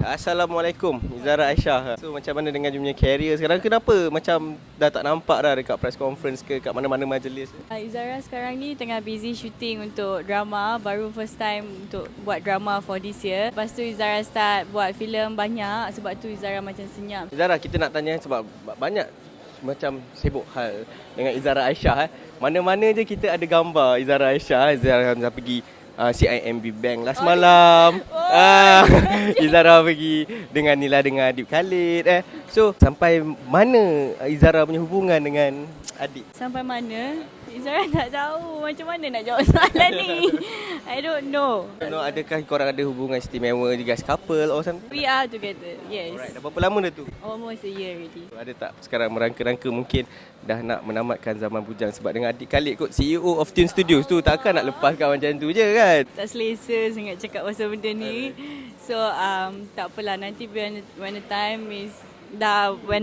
Assalamualaikum, Izara Aisyah. So macam mana dengan you punya career sekarang? Kenapa macam dah tak nampak dah dekat press conference ke kat mana-mana majlis? Izara sekarang ni tengah busy shooting untuk drama. Baru first time untuk buat drama for this year. Lepas tu Izara start buat filem banyak. Sebab tu Izara macam senyap. Izara, kita nak tanya sebab banyak macam sibuk hal dengan Izara Aisyah. Mana-mana je kita ada gambar Izara Aisyah. Izara pergi CIMB Bank last malam. Izara pergi dengan Nila dengan Adib Khalid. So sampai mana Izara punya hubungan dengan Adib? Sampai mana? Izara tak tahu macam mana nak jawab soalan ni. I don't know. Adakah korang ada hubungan istimewa juga as couple or something? We are together, yes. Alright, dah berapa lama dah tu? Almost a year already. Ada tak sekarang merangka-rangka mungkin dah nak menamatkan zaman bujang sebab dengan Adik Khalid kot CEO of Tune Studios tu, takkan nak lepaskan macam tu je kan? Tak selesa sangat cakap pasal benda ni. So tak apalah, nanti when the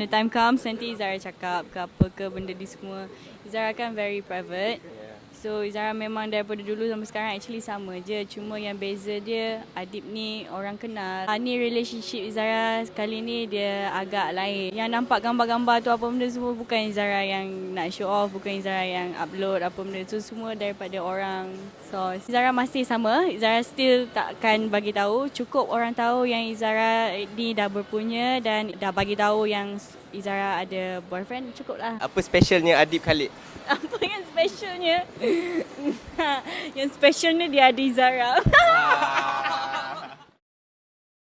time comes nanti Izara cakap ke apa ke benda ni semua. Izara kan very private. So Izara memang daripada dulu sampai sekarang actually sama je. Cuma yang beza dia, Adib ni orang kenal. Ni relationship Izara kali ni dia agak lain. Yang nampak gambar-gambar tu apa benda semua bukan Izara yang nak show off, bukan Izara yang upload apa benda tu, semua daripada orang. So Izara masih sama. Izara still takkan bagi tahu. Cukup orang tahu yang Izara ni dah berpunya dan dah bagi tahu yang Izara ada boyfriend, cukup lah. Apa specialnya Adib Khalid? Apa yang specialnya? Yang specialnya dia ada Izara.